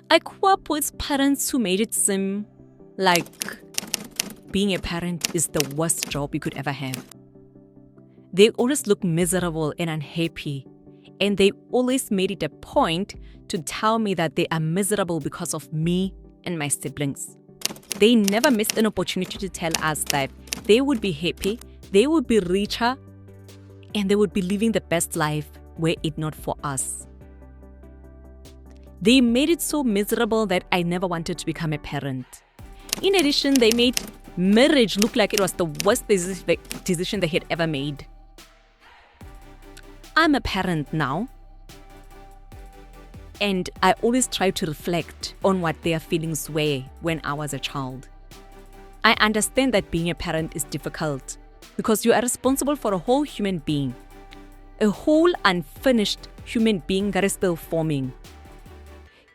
I grew up with parents who made it seem like being a parent is the worst job you could ever have. They always look miserable and unhappy, and they always made it a point to tell me that they are miserable because of me and my siblings. They never missed an opportunity to tell us that they would be happy, they would be richer, and they would be living the best life were it not for us. They made it so miserable that I never wanted to become a parent. In addition, they made marriage look like it was the worst decision they had ever made. I'm a parent now, and I always try to reflect on what their feelings were when I was a child. I understand that being a parent is difficult because you are responsible for a whole human being, a whole unfinished human being that is still forming.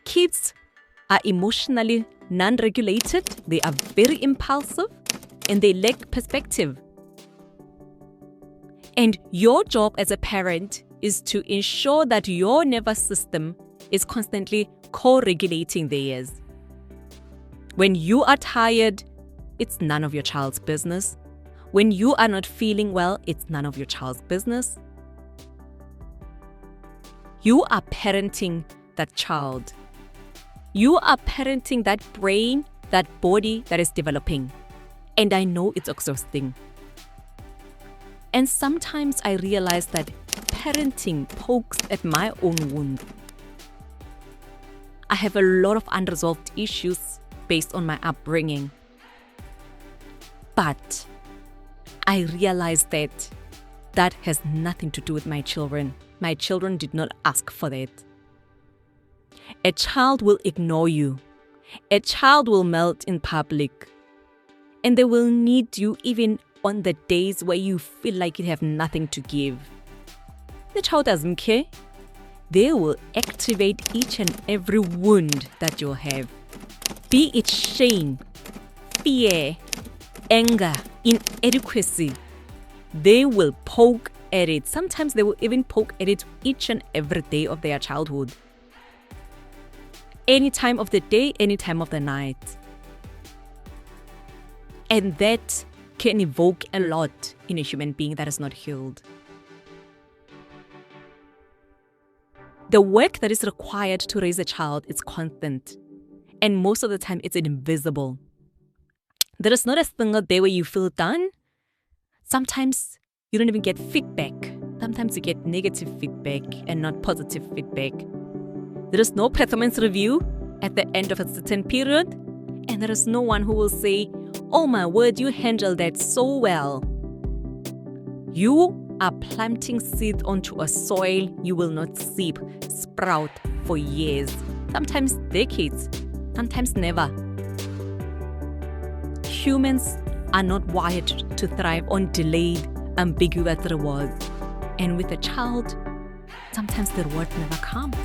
Kids are emotionally non-regulated, they are very impulsive, and they lack perspective. And your job as a parent is to ensure that your nervous system is constantly co-regulating theirs. When you are tired, it's none of your child's business. When you are not feeling well, it's none of your child's business. You are parenting that child. You are parenting that brain, that body that is developing. And I know it's exhausting. And sometimes I realize that parenting pokes at my own wound. I have a lot of unresolved issues based on my upbringing. But I realize that that has nothing to do with my children. My children did not ask for that. A child will ignore you. A child will melt in public. And they will need you even on the days where you feel like you have nothing to give. The child doesn't care. They will activate each and every wound that you'll have. Be it shame, fear, anger, inadequacy. They will poke at it. Sometimes they will even poke at it each and every day of their childhood. Any time of the day, any time of the night. And that can evoke a lot in a human being that is not healed. The work that is required to raise a child is constant. And most of the time, it's invisible. There is not a single day where you feel done. Sometimes you don't even get feedback. Sometimes you get negative feedback and not positive feedback. There is no performance review at the end of a certain period. And there is no one who will say, "Oh my word, you handled that so well." You are planting seeds onto a soil you will not see sprout for years, sometimes decades, sometimes never. Humans are not wired to thrive on delayed, ambiguous rewards. And with a child, sometimes the reward never comes.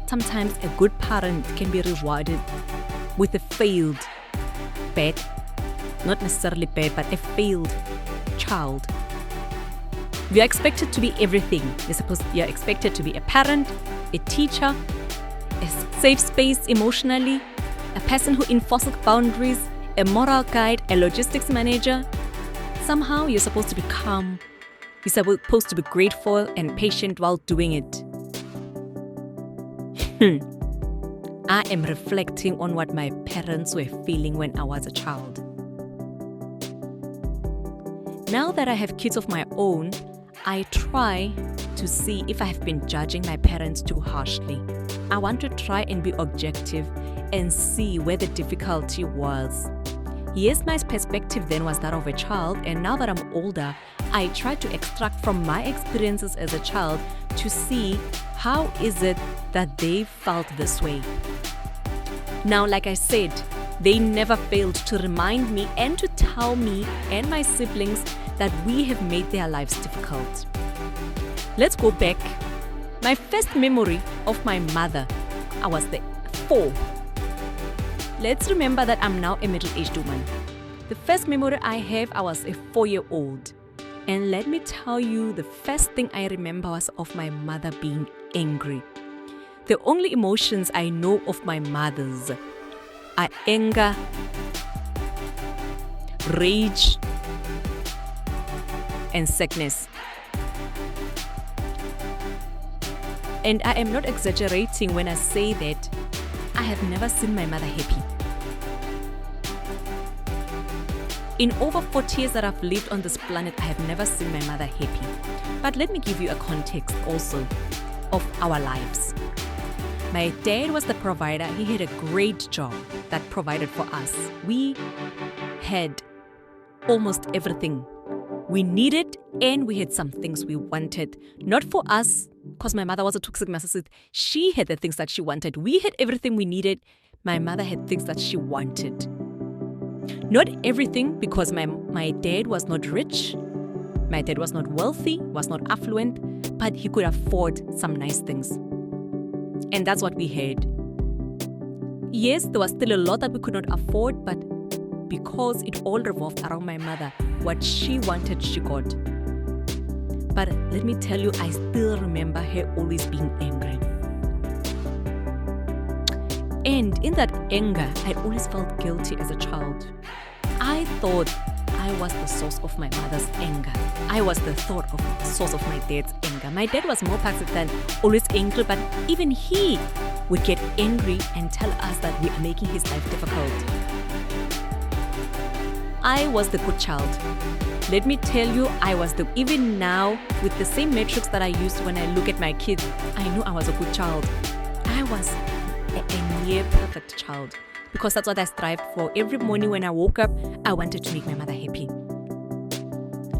Sometimes a good parent can be rewarded with a failed, bad, not necessarily bad, but a failed child. We are expected to be everything. We are expected to be a parent, a teacher, a safe space emotionally, a person who enforces boundaries, a moral guide, a logistics manager. Somehow you're supposed to be calm. You're supposed to be grateful and patient while doing it. I am reflecting on what my parents were feeling when I was a child. Now that I have kids of my own, I try to see if I have been judging my parents too harshly. I want to try and be objective and see where the difficulty was. Yes, my perspective then was that of a child, and now that I'm older, I try to extract from my experiences as a child to see how is it that they felt this way. Now, like I said, they never failed to remind me and to tell me and my siblings that we have made their lives difficult. Let's go back. My first memory of my mother, I was 4. Let's remember that I'm now a middle-aged woman. The first memory I have, I was a 4-year-old. And let me tell you, the first thing I remember was of my mother being angry. The only emotions I know of my mother's are anger, rage, and sadness. And I am not exaggerating when I say that I have never seen my mother happy. In over 40 years that I've lived on this planet, I have never seen my mother happy. But let me give you a context also of our lives. My dad was the provider. He had a great job that provided for us. We had almost everything we needed, and we had some things we wanted. Not for us, because my mother was a toxic narcissist. She had the things that she wanted. We had everything we needed. My mother had things that she wanted. Not everything, because my dad was not rich. My dad was not wealthy, was not affluent, but he could afford some nice things. And that's what we had. Yes, there was still a lot that we could not afford, but because it all revolved around my mother, what she wanted, she got. But let me tell you, I still remember her always being angry. And in that anger, I always felt guilty as a child. I thought I was the source of my mother's anger. I was the source of my dad's anger. My dad was more passive than always angry, but even he would get angry and tell us that we are making his life difficult. I was the good child. Let me tell you, even now, with the same metrics that I used when I look at my kids, I knew I was a good child. I was a near perfect child, because that's what I strived for. Every morning when I woke up, I wanted to make my mother happy.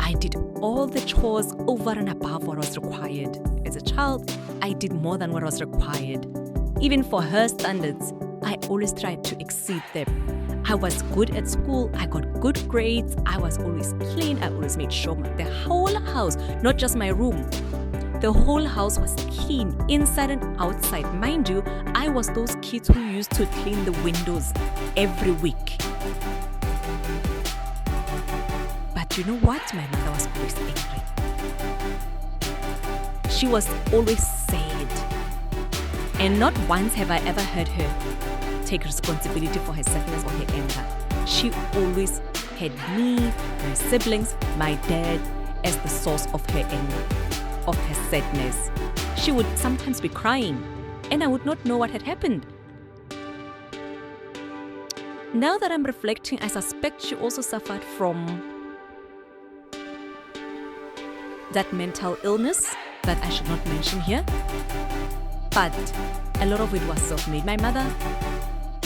I did all the chores over and above what was required. As a child, I did more than what was required. Even for her standards, I always tried to exceed them. I was good at school, I got good grades, I was always clean, I always made sure the whole house, not just my room, the whole house was clean, inside and outside. Mind you, I was those kids who used to clean the windows every week. But you know what? My mother was always angry. She was always sad. And not once have I ever heard her take responsibility for her sadness or her anger. She always had me, my siblings, my dad as the source of her anger, of her sadness. She would sometimes be crying, and I would not know what had happened. Now that I'm reflecting, I suspect she also suffered from that mental illness that I should not mention here. But a lot of it was self-made. My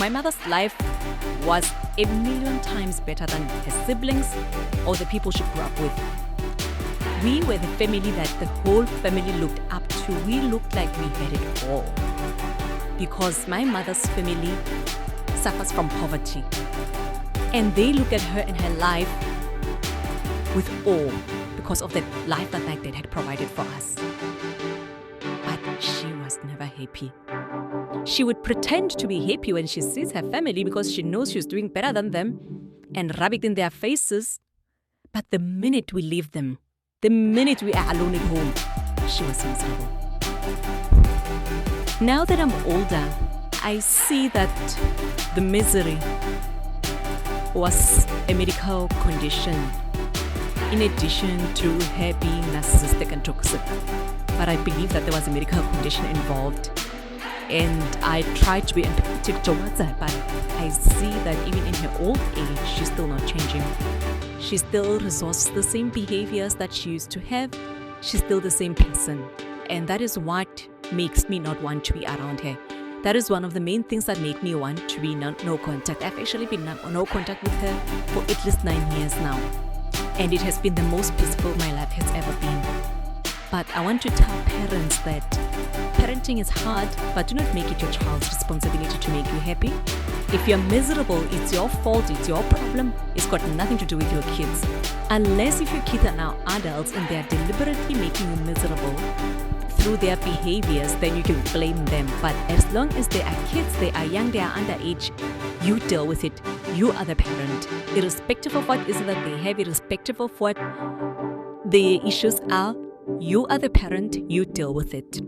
mother's life was a million times better than her siblings or the people she grew up with. We were the family that the whole family looked up to. We looked like we had it all. Because my mother's family suffers from poverty. And they look at her and her life with awe because of the life that my dad had provided for us. But she was never happy. She would pretend to be happy when she sees her family because she knows she's doing better than them and rub it in their faces. But the minute we leave them, the minute we are alone at home, she was miserable. Now that I'm older, I see that the misery was a medical condition in addition to her being narcissistic and toxic. But I believe that there was a medical condition involved. And I tried to be empathetic towards her, but I see that even in her old age, she's still not changing. She still resorts to the same behaviors that she used to have. She's still the same person. And that is what makes me not want to be around her. That is one of the main things that made me want to be no contact. I've actually been no contact with her for at least 9 years now. And it has been the most peaceful my life has ever been. But I want to tell parents that parenting is hard, but do not make it your child's responsibility to make you happy. If you're miserable, it's your fault, it's your problem. It's got nothing to do with your kids. Unless if your kids are now adults and they're deliberately making you miserable through their behaviors, then you can blame them. But as long as they are kids, they are young, they are underage, you deal with it. You are the parent. Irrespective of what is that they have, irrespective of what the issues are, you are the parent, you deal with it.